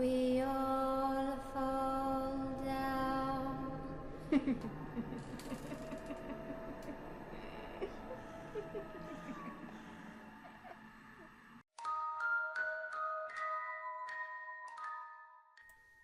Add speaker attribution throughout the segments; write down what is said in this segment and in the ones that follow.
Speaker 1: we all fall down.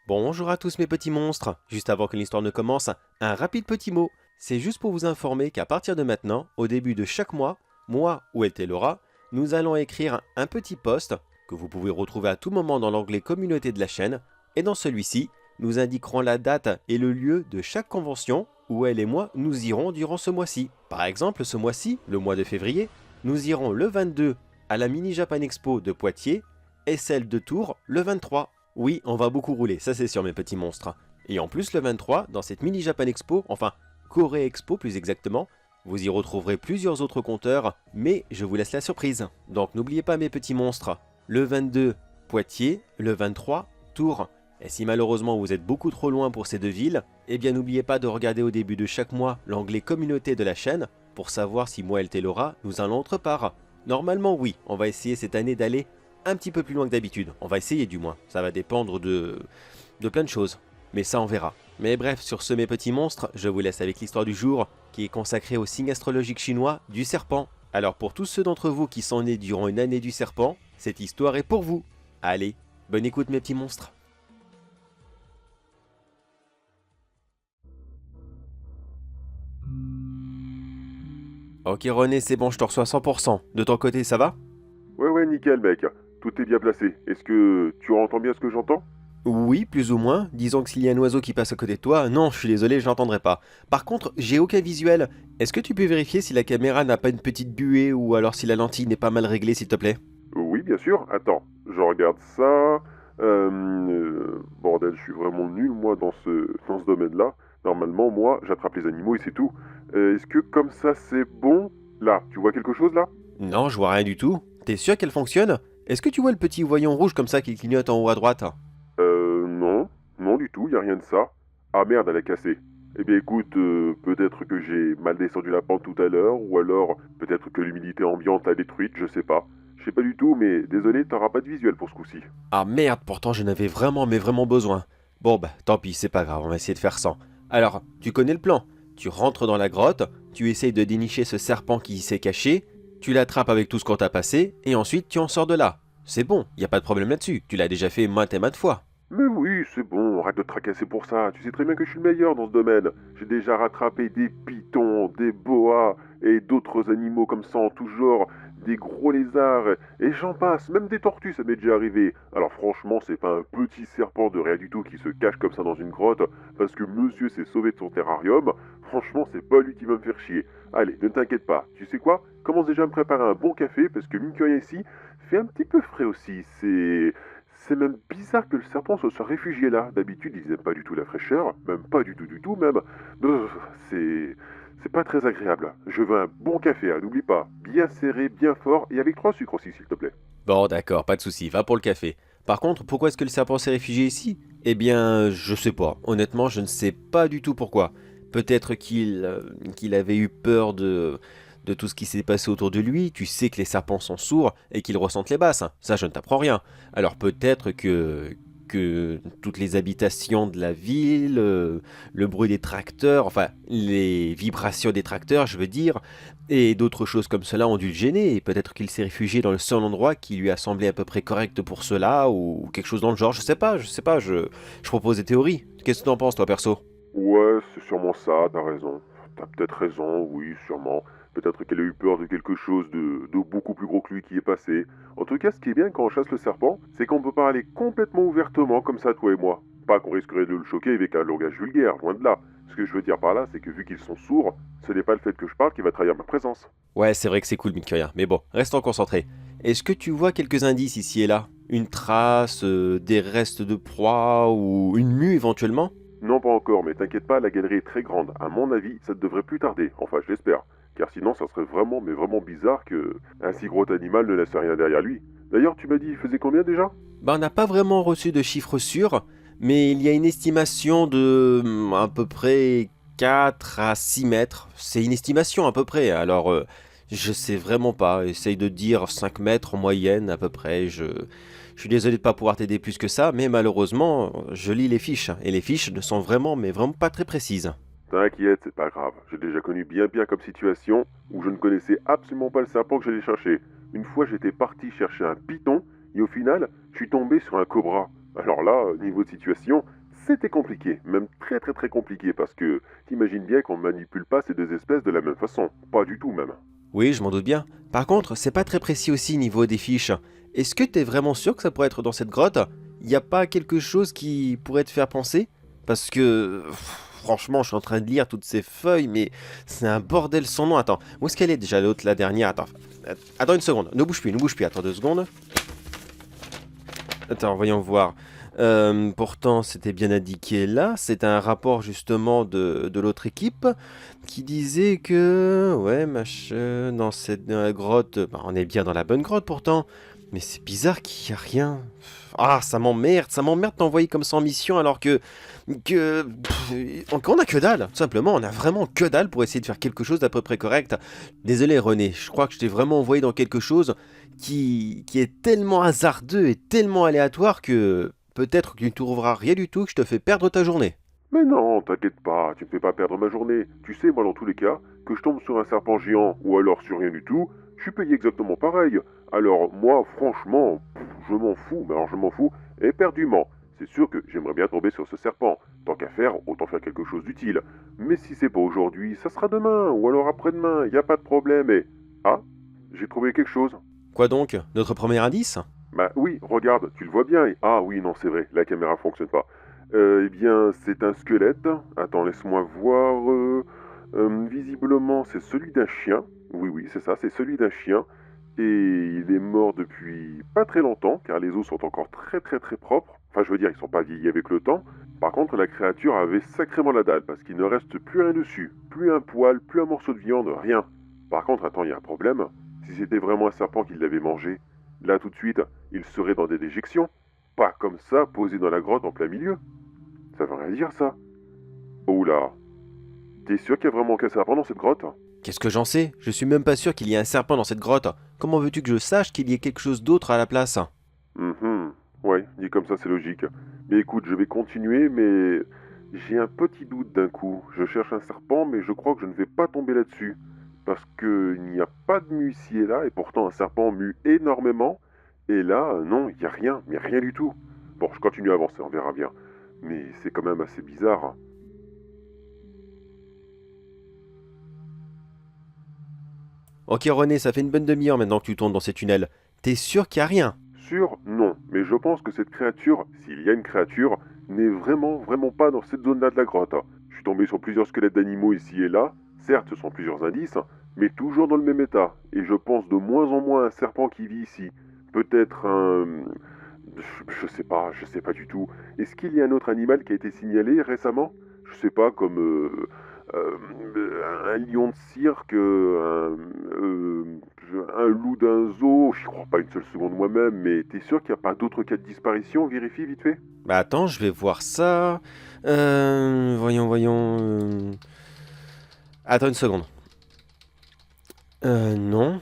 Speaker 2: Bonjour à tous mes petits monstres. Juste avant que l'histoire ne commence, un rapide petit mot. C'est juste pour vous informer qu'à partir de maintenant, au début de chaque mois, moi ou Laura, nous allons écrire un petit post que vous pouvez retrouver à tout moment dans l'onglet communauté de la chaîne. Et dans celui-ci, nous indiquerons la date et le lieu de chaque convention où elle et moi nous irons durant ce mois-ci. Par exemple, ce mois-ci, le mois de février, nous irons le 22 à la Mini Japan Expo de Poitiers et celle de Tours le 23. Oui, on va beaucoup rouler, ça c'est sûr mes petits monstres. Et en plus le 23, dans cette Mini Japan Expo, enfin Corée Expo plus exactement, vous y retrouverez plusieurs autres compteurs, mais je vous laisse la surprise. Donc n'oubliez pas mes petits monstres, le 22, Poitiers, le 23, Tours. Et si malheureusement vous êtes beaucoup trop loin pour ces deux villes, eh bien n'oubliez pas de regarder au début de chaque mois l'onglet communauté de la chaîne, pour savoir si moi et Laura nous allons autre part. Normalement oui, on va essayer cette année d'aller un petit peu plus loin que d'habitude. On va essayer du moins. Ça va dépendre de plein de choses. Mais ça on verra. Mais bref, sur ce mes petits monstres, je vous laisse avec l'histoire du jour qui est consacrée au signe astrologique chinois du serpent. Alors pour tous ceux d'entre vous qui sont nés durant une année du serpent, cette histoire est pour vous. Allez, bonne écoute mes petits monstres. Ok René, c'est bon, je te reçois à 100%. De ton côté, ça va?
Speaker 3: Ouais, nickel, mec. Tout est bien placé. Est-ce que tu entends bien ce que j'entends?
Speaker 2: Oui, plus ou moins. Disons que s'il y a un oiseau qui passe à côté de toi, non, je suis désolé, je n'entendrai pas. Par contre, j'ai aucun visuel. Est-ce que tu peux vérifier si la caméra n'a pas une petite buée ou alors si la lentille n'est pas mal réglée, s'il te plaît?
Speaker 3: Oui, bien sûr. Attends, je regarde ça. Bordel, je suis vraiment nul, moi, dans ce domaine-là. Normalement, moi, j'attrape les animaux et c'est tout. Est-ce que comme ça, c'est bon? Là, tu vois quelque chose, là?
Speaker 2: Non, je vois rien du tout. T'es sûr qu'elle fonctionne? Est-ce que tu vois le petit voyant rouge comme ça qui clignote en haut à droite?
Speaker 3: Non. Non, du tout, y a rien de ça. Ah merde, elle est cassée. Eh bien écoute, peut-être que j'ai mal descendu la pente tout à l'heure, ou alors peut-être que l'humidité ambiante l'a détruite, je sais pas. Je sais pas du tout, mais désolé, t'auras pas de visuel pour ce coup-ci.
Speaker 2: Ah merde, pourtant j'en avais vraiment mais vraiment besoin. Bon bah tant pis, c'est pas grave, on va essayer de faire sans. Alors, tu connais le plan. Tu rentres dans la grotte, tu essayes de dénicher ce serpent qui s'est caché, tu l'attrapes avec tout ce qu'on t'a passé, et ensuite tu en sors de là. C'est bon, y a pas de problème là-dessus, tu l'as déjà fait maintes et maintes fois.
Speaker 3: Mais oui, c'est bon, arrête de te tracasser pour ça. Tu sais très bien que je suis le meilleur dans ce domaine. J'ai déjà rattrapé des pythons, des boas et d'autres animaux comme ça en tout genre, des gros lézards, et j'en passe, même des tortues, ça m'est déjà arrivé. Alors franchement, c'est pas un petit serpent de rien du tout qui se cache comme ça dans une grotte, parce que monsieur s'est sauvé de son terrarium. Franchement, c'est pas lui qui va me faire chier. Allez, ne t'inquiète pas. Tu sais quoi? Commence déjà à me préparer un bon café, parce que mine que rien ici, fait un petit peu frais aussi. C'est même bizarre que le serpent se soit réfugié là. D'habitude, ils n'aiment pas du tout la fraîcheur, même pas du tout même. Euh, C'est c'est pas très agréable. Je veux un bon café, hein, n'oublie pas. Bien serré, bien fort et avec 3 sucres aussi, s'il te plaît.
Speaker 2: Bon d'accord, pas de souci, va pour le café. Par contre, pourquoi est-ce que le serpent s'est réfugié ici? Eh bien, je sais pas. Honnêtement, je ne sais pas du tout pourquoi. Peut-être qu'il avait eu peur de tout ce qui s'est passé autour de lui. Tu sais que les serpents sont sourds et qu'ils ressentent les basses. Ça, je ne t'apprends rien. Alors peut-être que toutes les habitations de la ville, le bruit des tracteurs, enfin les vibrations des tracteurs, je veux dire, et d'autres choses comme cela ont dû le gêner, et peut-être qu'il s'est réfugié dans le seul endroit qui lui a semblé à peu près correct pour cela, ou quelque chose dans le genre, je sais pas, je propose des théories. Qu'est-ce que tu en penses toi perso?
Speaker 3: Ouais, c'est sûrement ça, t'as raison. T'as peut-être raison, oui, sûrement. Peut-être qu'elle a eu peur de quelque chose de beaucoup plus gros que lui qui est passé. En tout cas, ce qui est bien quand on chasse le serpent, c'est qu'on peut parler complètement ouvertement comme ça, toi et moi. Pas qu'on risquerait de le choquer avec un langage vulgaire, loin de là. Ce que je veux dire par là, c'est que vu qu'ils sont sourds, ce n'est pas le fait que je parle qui va trahir ma présence.
Speaker 2: Ouais, c'est vrai que c'est cool, mine que rien, mais bon, restons concentrés. Est-ce que tu vois quelques indices ici et là? Une trace, des restes de proie, ou une mue éventuellement?
Speaker 3: Non, pas encore, mais t'inquiète pas, la galerie est très grande. À mon avis, ça ne devrait plus tarder. Enfin, je l'espère. Car sinon, ça serait vraiment, mais vraiment bizarre que un si gros animal ne laisse rien derrière lui. D'ailleurs, tu m'as dit, il faisait combien déjà?
Speaker 2: Ben, on n'a pas vraiment reçu de chiffres sûrs, mais il y a une estimation de à peu près 4 à 6 mètres. C'est une estimation à peu près, alors je sais vraiment pas. Essaye de dire 5 mètres en moyenne à peu près. Je suis désolé de pas pouvoir t'aider plus que ça, mais malheureusement, je lis les fiches, et les fiches ne sont vraiment, mais vraiment pas très précises.
Speaker 3: T'inquiète, c'est pas grave. J'ai déjà connu bien pire comme situation où je ne connaissais absolument pas le serpent que j'allais chercher. Une fois, j'étais parti chercher un python et au final, je suis tombé sur un cobra. Alors là, niveau de situation, c'était compliqué, même très très très compliqué parce que t'imagines bien qu'on ne manipule pas ces deux espèces de la même façon. Pas du tout même.
Speaker 2: Oui, je m'en doute bien. Par contre, c'est pas très précis aussi niveau des fiches. Est-ce que t'es vraiment sûr que ça pourrait être dans cette grotte? Y a pas quelque chose qui pourrait te faire penser? Parce que, franchement, je suis en train de lire toutes ces feuilles, mais c'est un bordel sans nom. Attends, où est-ce qu'elle est déjà l'autre, la dernière? Attends une seconde, ne bouge plus, attends 2 secondes. Attends, voyons voir. Pourtant, c'était bien indiqué là. C'est un rapport justement de l'autre équipe qui disait que, ouais, machin, dans cette grotte, bah, on est bien dans la bonne grotte pourtant. Mais c'est bizarre qu'il n'y a rien. Ah, ça m'emmerde d'envoyer comme ça en mission alors qu'on a que dalle, tout simplement, on a vraiment que dalle pour essayer de faire quelque chose d'à peu près correct. Désolé René, je crois que je t'ai vraiment envoyé dans quelque chose qui est tellement hasardeux et tellement aléatoire que peut-être que tu ne trouveras rien du tout que je te fais perdre ta journée.
Speaker 3: Mais non, t'inquiète pas, tu me fais pas perdre ma journée. Tu sais, moi dans tous les cas, que je tombe sur un serpent géant ou alors sur rien du tout, je suis payé exactement pareil. Alors moi, franchement, je m'en fous, mais alors je m'en fous éperdument. C'est sûr que j'aimerais bien tomber sur ce serpent. Tant qu'à faire, autant faire quelque chose d'utile. Mais si c'est pas aujourd'hui, ça sera demain, ou alors après-demain, y a pas de problème et... Ah, j'ai trouvé quelque chose.
Speaker 2: Quoi donc? Notre premier indice?
Speaker 3: Bah oui, regarde, tu le vois bien et... Ah oui, non, c'est vrai, la caméra fonctionne pas. Eh bien, c'est un squelette. Attends, laisse-moi voir. Visiblement, c'est celui d'un chien. Oui, oui, c'est ça, c'est celui d'un chien. Et il est mort depuis pas très longtemps, car les os sont encore très très très propres. Enfin, je veux dire, ils sont pas vieillis avec le temps. Par contre, la créature avait sacrément la dalle, parce qu'il ne reste plus rien dessus. Plus un poil, plus un morceau de viande, rien. Par contre, attends, il y a un problème. Si c'était vraiment un serpent qui l'avait mangé, là tout de suite, il serait dans des déjections. Pas comme ça, posé dans la grotte en plein milieu. Ça veut rien dire, ça. Oh là. T'es sûr qu'il y a vraiment qu'un serpent dans cette grotte?
Speaker 2: Qu'est-ce que j'en sais? Je suis même pas sûr qu'il y ait un serpent dans cette grotte. Comment veux-tu que je sache qu'il y ait quelque chose d'autre à la place?
Speaker 3: Ouais, dit comme ça, c'est logique. Mais écoute, je vais continuer, mais j'ai un petit doute d'un coup. Je cherche un serpent, mais je crois que je ne vais pas tomber là-dessus. Parce qu'il n'y a pas de muissier là, et pourtant un serpent mue énormément. Et là, non, il n'y a rien, mais rien du tout. Bon, je continue à avancer, on verra bien. Mais c'est quand même assez bizarre.
Speaker 2: Ok René, ça fait une bonne demi-heure maintenant que tu tournes dans ces tunnels. T'es sûr qu'il y a rien?
Speaker 3: Sûr, non. Mais je pense que cette créature, s'il y a une créature, n'est vraiment, vraiment pas dans cette zone-là de la grotte. Je suis tombé sur plusieurs squelettes d'animaux ici et là. Certes, ce sont plusieurs indices, mais toujours dans le même état. Et je pense de moins en moins à un serpent qui vit ici. Peut-être un... je sais pas du tout. Est-ce qu'il y a un autre animal qui a été signalé récemment? Je sais pas, comme un lion de cirque, un loup d'un zoo, j'y crois pas une seule seconde moi-même, mais t'es sûr qu'il n'y a pas d'autres cas de disparition? Vérifie vite fait.
Speaker 2: Bah attends, je vais voir ça. Voyons. Attends une seconde. Non.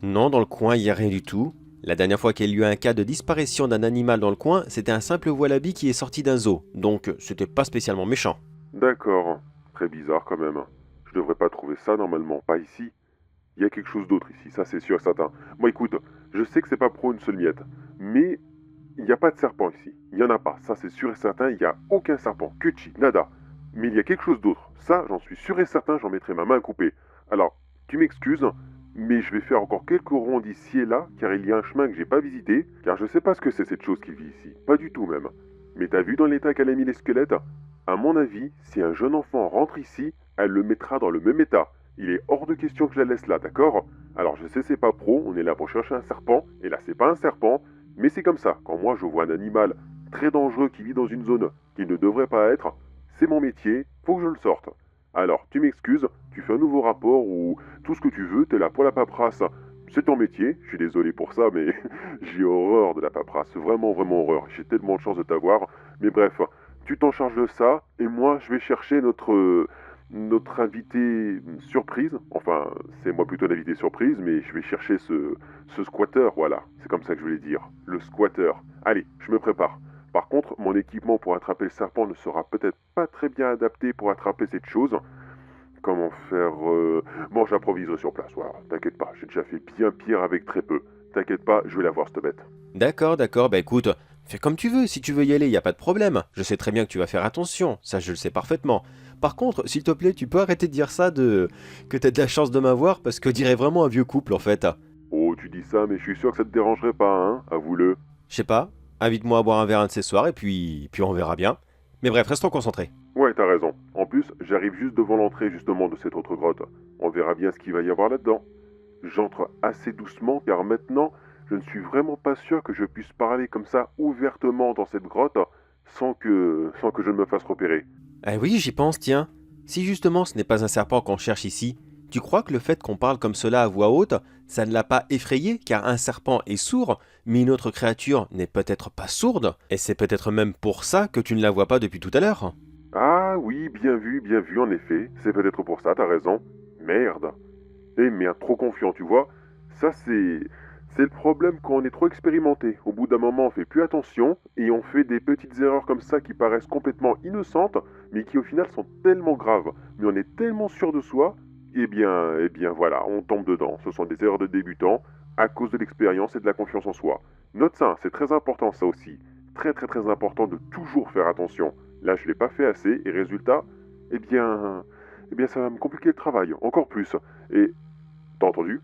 Speaker 2: Non, dans le coin, il n'y a rien du tout. La dernière fois qu'il y a eu un cas de disparition d'un animal dans le coin, c'était un simple wallaby qui est sorti d'un zoo. Donc, c'était pas spécialement méchant.
Speaker 3: D'accord, très bizarre quand même. Je devrais pas trouver ça normalement, pas ici. Il y a quelque chose d'autre ici, ça c'est sûr et certain. Moi écoute, je sais que c'est pas pro une seule miette, mais il n'y a pas de serpent ici. Il n'y en a pas, ça c'est sûr et certain, il n'y a aucun serpent, que chi, nada. Mais il y a quelque chose d'autre, ça j'en suis sûr et certain, j'en mettrai ma main à couper. Alors, tu m'excuses, mais je vais faire encore quelques rondes ici et là, car il y a un chemin que j'ai pas visité, car je sais pas ce que c'est cette chose qui vit ici, pas du tout même. Mais t'as vu dans l'état qu'elle a mis les squelettes? À mon avis, si un jeune enfant rentre ici, elle le mettra dans le même état. Il est hors de question que je la laisse là, d'accord? Alors je sais c'est pas pro, on est là pour chercher un serpent, et là c'est pas un serpent, mais c'est comme ça, quand moi je vois un animal très dangereux qui vit dans une zone qu'il ne devrait pas être, c'est mon métier, faut que je le sorte. Alors tu m'excuses, tu fais un nouveau rapport ou tout ce que tu veux, t'es là pour la paperasse, c'est ton métier, je suis désolé pour ça, mais j'ai horreur de la paperasse, vraiment vraiment horreur, j'ai tellement de chance de t'avoir, mais bref, tu t'en charges de ça, et moi je vais chercher notre invité surprise. Enfin, c'est moi plutôt l'invité surprise, mais je vais chercher ce squatter, voilà. C'est comme ça que je voulais dire. Le squatter. Allez, je me prépare. Par contre, mon équipement pour attraper le serpent ne sera peut-être pas très bien adapté pour attraper cette chose. Comment faire Bon, j'improviserai sur place, voilà. T'inquiète pas, j'ai déjà fait bien pire avec très peu. T'inquiète pas, je vais la voir cette bête.
Speaker 2: D'accord, bah écoute, fais comme tu veux, si tu veux y aller, y a pas de problème. Je sais très bien que tu vas faire attention, ça je le sais parfaitement. Par contre, s'il te plaît, tu peux arrêter de dire ça que t'as de la chance de m'avoir, parce que dirait vraiment un vieux couple en fait.
Speaker 3: Oh, tu dis ça, mais je suis sûr que ça te dérangerait pas, hein. Avoue-le.
Speaker 2: Je sais pas, invite-moi à boire un verre un de ces soirs, et puis on verra bien. Mais bref, restons concentrés.
Speaker 3: Ouais, t'as raison. En plus, j'arrive juste devant l'entrée justement de cette autre grotte. On verra bien ce qu'il va y avoir là-dedans. J'entre assez doucement car maintenant, je ne suis vraiment pas sûr que je puisse parler comme ça ouvertement dans cette grotte sans que je ne me fasse repérer.
Speaker 2: Ah oui, j'y pense, tiens. Si justement ce n'est pas un serpent qu'on cherche ici, tu crois que le fait qu'on parle comme cela à voix haute, ça ne l'a pas effrayé, car un serpent est sourd, mais une autre créature n'est peut-être pas sourde, et c'est peut-être même pour ça que tu ne la vois pas depuis tout à l'heure.
Speaker 3: Ah oui, bien vu en effet. C'est peut-être pour ça, t'as raison. Merde. Eh merde, trop confiant, tu vois. Ça, c'est le problème quand on est trop expérimenté. Au bout d'un moment, on fait plus attention et on fait des petites erreurs comme ça qui paraissent complètement innocentes, mais qui au final sont tellement graves. Mais on est tellement sûr de soi, eh bien voilà, on tombe dedans. Ce sont des erreurs de débutants à cause de l'expérience et de la confiance en soi. Note ça, c'est très important ça aussi. Très important de toujours faire attention. Là, je l'ai pas fait assez et résultat, eh bien, ça va me compliquer le travail encore plus. Et t'as entendu?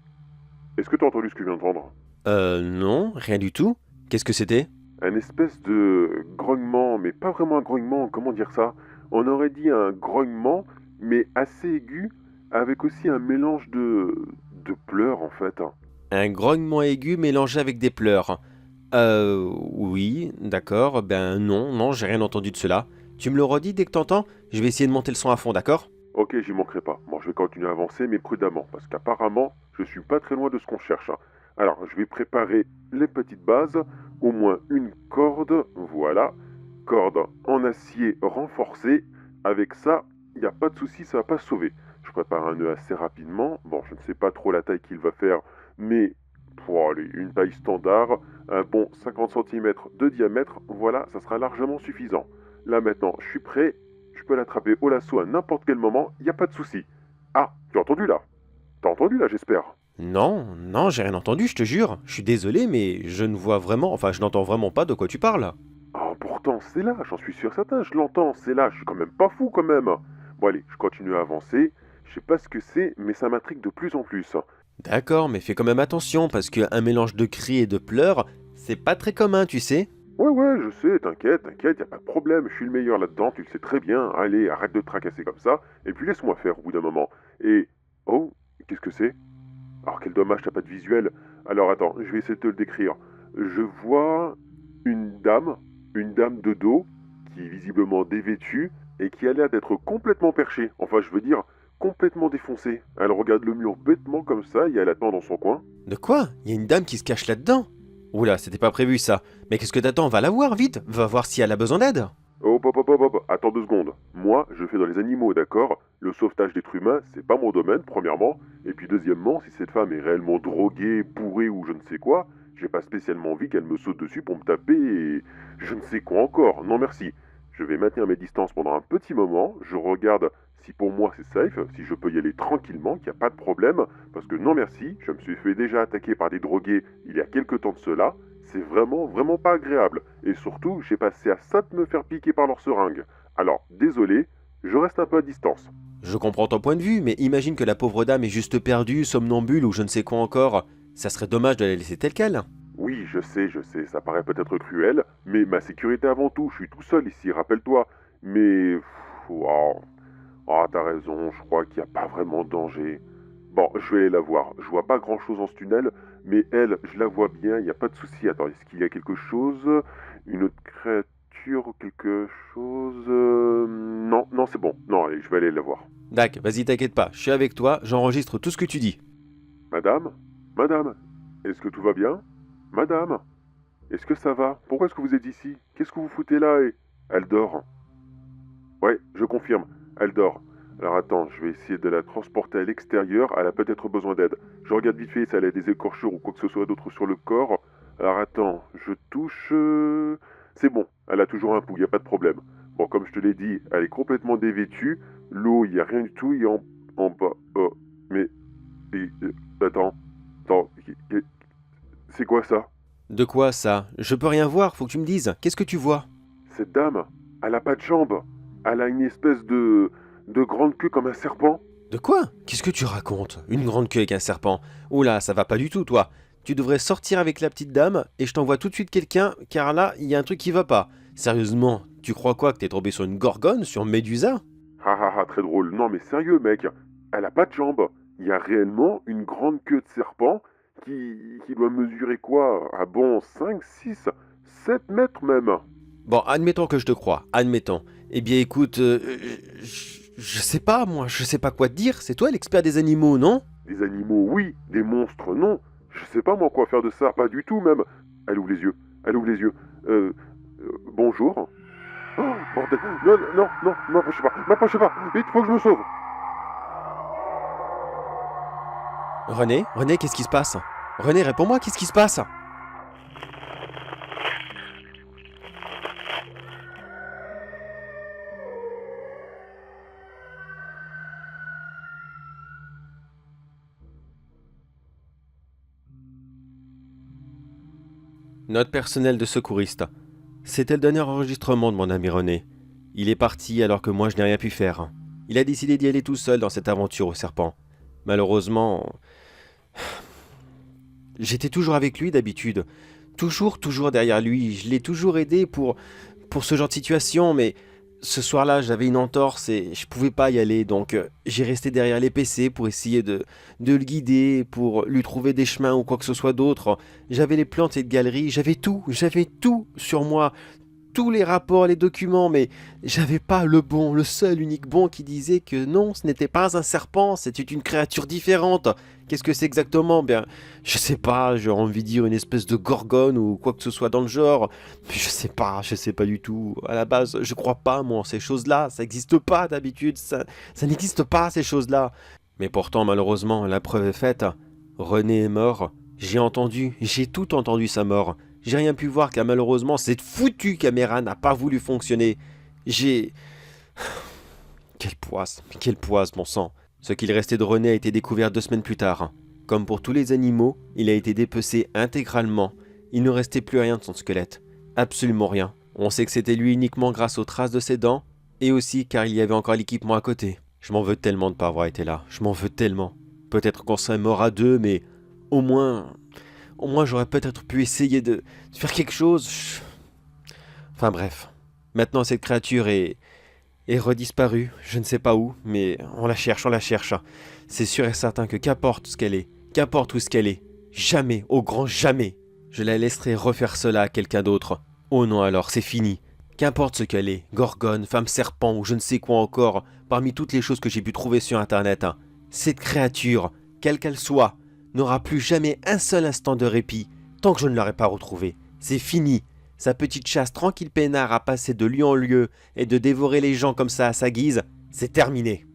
Speaker 3: Est-ce que t'as entendu ce que je viens d'entendre?
Speaker 2: Non, rien du tout. Qu'est-ce que c'était?
Speaker 3: Un espèce de grognement, mais pas vraiment un grognement, comment dire ça? On aurait dit un grognement, mais assez aigu, avec aussi un mélange de pleurs en fait.
Speaker 2: Un grognement aigu mélangé avec des pleurs. Oui, d'accord, ben non, j'ai rien entendu de cela. Tu me le redis dès que t'entends? Je vais essayer de monter le son à fond, d'accord?
Speaker 3: Ok, j'y manquerai pas. Bon, je vais continuer à avancer, mais prudemment, parce qu'apparemment, je suis pas très loin de ce qu'on cherche, hein. Alors, je vais préparer les petites bases, au moins une corde, voilà, corde en acier renforcé. Avec ça, il n'y a pas de souci, ça va pas se sauver. Je prépare un nœud assez rapidement. Bon, je ne sais pas trop la taille qu'il va faire, mais pour aller, une taille standard, un bon 50 centimètres de diamètre, voilà, ça sera largement suffisant. Là maintenant, je suis prêt, je peux l'attraper au lasso à n'importe quel moment, il n'y a pas de souci. Ah, tu as entendu là? T'as entendu là, j'espère?
Speaker 2: Non, j'ai rien entendu, je te jure. Je suis désolé, mais je ne vois vraiment, enfin, je n'entends vraiment pas de quoi tu parles.
Speaker 3: Ah, pourtant, c'est là, j'en suis sûr certain, je l'entends, c'est là, je suis quand même pas fou quand même. Bon allez, je continue à avancer, je sais pas ce que c'est, mais ça m'intrigue de plus en plus.
Speaker 2: D'accord, mais fais quand même attention, parce qu'un mélange de cris et de pleurs, c'est pas très commun, tu sais.
Speaker 3: Ouais, je sais, t'inquiète, y a pas de problème, je suis le meilleur là-dedans, tu le sais très bien. Allez, arrête de te tracasser comme ça, et puis laisse-moi faire au bout d'un moment. Et... Oh, qu'est-ce que c'est? Alors quel dommage, t'as pas de visuel. Alors attends, je vais essayer de te le décrire. Je vois une dame de dos, qui est visiblement dévêtue, et qui a l'air d'être complètement perchée. Enfin, je veux dire, complètement défoncée. Elle regarde le mur bêtement comme ça, et elle attend dans son coin.
Speaker 2: De quoi? Il y a une dame qui se cache là-dedans? Oula, c'était pas prévu ça. Mais qu'est-ce que t'attends? Va la voir vite, va voir si elle a besoin d'aide.
Speaker 3: Hop, attends 2 secondes. Moi, je fais dans les animaux, d'accord? Le sauvetage d'êtres humains, c'est pas mon domaine, premièrement. Et puis deuxièmement, si cette femme est réellement droguée, bourrée ou je ne sais quoi, j'ai pas spécialement envie qu'elle me saute dessus pour me taper et je ne sais quoi encore. Non merci. Je vais maintenir mes distances pendant un petit moment, je regarde si pour moi c'est safe, si je peux y aller tranquillement, qu'il n'y a pas de problème, parce que non merci, je me suis fait déjà attaquer par des drogués il y a quelques temps de cela, c'est vraiment pas agréable. Et surtout, j'ai passé à ça de me faire piquer par leur seringue. Alors, désolé, je reste un peu à distance.
Speaker 2: Je comprends ton point de vue, mais imagine que la pauvre dame est juste perdue, somnambule ou je ne sais quoi encore. Ça serait dommage de la laisser telle quelle.
Speaker 3: Oui, je sais, ça paraît peut-être cruel, mais ma sécurité avant tout, je suis tout seul ici, rappelle-toi. Mais... Wow. Ah, t'as raison, je crois qu'il n'y a pas vraiment de danger. Bon, je vais aller la voir. Je vois pas grand-chose en ce tunnel, mais elle, je la vois bien, il n'y a pas de souci. Attends, est-ce qu'il y a quelque chose? Une autre créature ou quelque chose? Non, c'est bon. Non, allez, je vais aller la voir.
Speaker 2: Dac, vas-y, t'inquiète pas, je suis avec toi, j'enregistre tout ce que tu dis.
Speaker 3: Madame? Madame? Est-ce que tout va bien? Madame? Est-ce que ça va? Pourquoi est-ce que vous êtes ici? Qu'est-ce que vous foutez là et... Elle dort. Ouais, je confirme, elle dort. Alors attends, je vais essayer de la transporter à l'extérieur, elle a peut-être besoin d'aide. Je regarde vite fait si elle a des écorchures ou quoi que ce soit d'autre sur le corps. Alors attends, je touche... C'est bon, elle a toujours un pouls, y a pas de problème. Bon, comme je te l'ai dit, elle est complètement dévêtue. L'eau, y a rien du tout, il y a en bas... mais... attends, c'est quoi ça?
Speaker 2: De quoi ça? Je peux rien voir, faut que tu me dises. Qu'est-ce que tu vois?
Speaker 3: Cette dame, elle a pas de jambes. Elle a une espèce de grande queue comme un serpent.
Speaker 2: De quoi? Qu'est-ce que tu racontes? Une grande queue avec un serpent? Oula, ça va pas du tout, toi. Tu devrais sortir avec la petite dame et je t'envoie tout de suite quelqu'un, car là, il y a un truc qui va pas. Sérieusement, tu crois quoi que t'es tombé sur une gorgone, sur Médusa?
Speaker 3: Ha ha ha, très drôle. Non mais sérieux mec, elle a pas de jambes. Il y a réellement une grande queue de serpent qui doit mesurer quoi? Ah bon, 5, 6, 7 mètres même.
Speaker 2: Bon, admettons que je te crois, admettons. Eh bien écoute, je sais pas, moi, je sais pas quoi te dire, c'est toi l'expert des animaux, non?
Speaker 3: Des animaux oui, des monstres non. Je sais pas moi quoi faire de ça, pas du tout même. Elle ouvre les yeux, elle ouvre les yeux. Bonjour. Oh, bordel. Non, non, non, m'approchez pas, vite, faut que je me sauve.
Speaker 2: René, qu'est-ce qui se passe? René, réponds-moi, qu'est-ce qui se passe? Note personnelle de secouriste. C'était le dernier enregistrement de mon ami René. Il est parti alors que moi je n'ai rien pu faire. Il a décidé d'y aller tout seul dans cette aventure au serpent. Malheureusement, j'étais toujours avec lui d'habitude. Toujours derrière lui. Je l'ai toujours aidé pour ce genre de situation, mais ce soir-là, j'avais une entorse et je pouvais pas y aller, donc j'ai resté derrière les PC pour essayer de le guider, pour lui trouver des chemins ou quoi que ce soit d'autre. J'avais les plantes et de galeries, j'avais tout sur moi, tous les rapports, les documents, mais j'avais pas le seul, unique bon qui disait que non, ce n'était pas un serpent, c'était une créature différente. Qu'est-ce que c'est exactement? Bien, je sais pas, j'aurais envie de dire une espèce de gorgone ou quoi que ce soit dans le genre. Mais je sais pas du tout. À la base, je crois pas, moi, en ces choses-là. Ça n'existe pas d'habitude, ça n'existe pas, ces choses-là. Mais pourtant, malheureusement, la preuve est faite. René est mort. J'ai tout entendu sa mort. J'ai rien pu voir car malheureusement cette foutue caméra n'a pas voulu fonctionner. J'ai... Quelle poisse, mon sang. Ce qu'il restait de René a été découvert 2 semaines plus tard. Comme pour tous les animaux, il a été dépecé intégralement. Il ne restait plus rien de son squelette. Absolument rien. On sait que c'était lui uniquement grâce aux traces de ses dents, et aussi car il y avait encore l'équipement à côté. Je m'en veux tellement de ne pas avoir été là. Je m'en veux tellement. Peut-être qu'on serait mort à 2, mais au moins j'aurais peut-être pu essayer de faire quelque chose. Enfin bref. Maintenant cette créature est redisparue. Je ne sais pas où, mais on la cherche. C'est sûr et certain que qu'importe où ce qu'elle est, jamais, au grand jamais, je la laisserai refaire cela à quelqu'un d'autre. Oh non alors, c'est fini. Qu'importe ce qu'elle est, gorgone, femme serpent ou je ne sais quoi encore, parmi toutes les choses que j'ai pu trouver sur internet, cette créature, quelle qu'elle soit, n'aura plus jamais un seul instant de répit tant que je ne l'aurai pas retrouvée. C'est fini. Sa petite chasse tranquille peinard à passer de lieu en lieu et de dévorer les gens comme ça à sa guise, c'est terminé.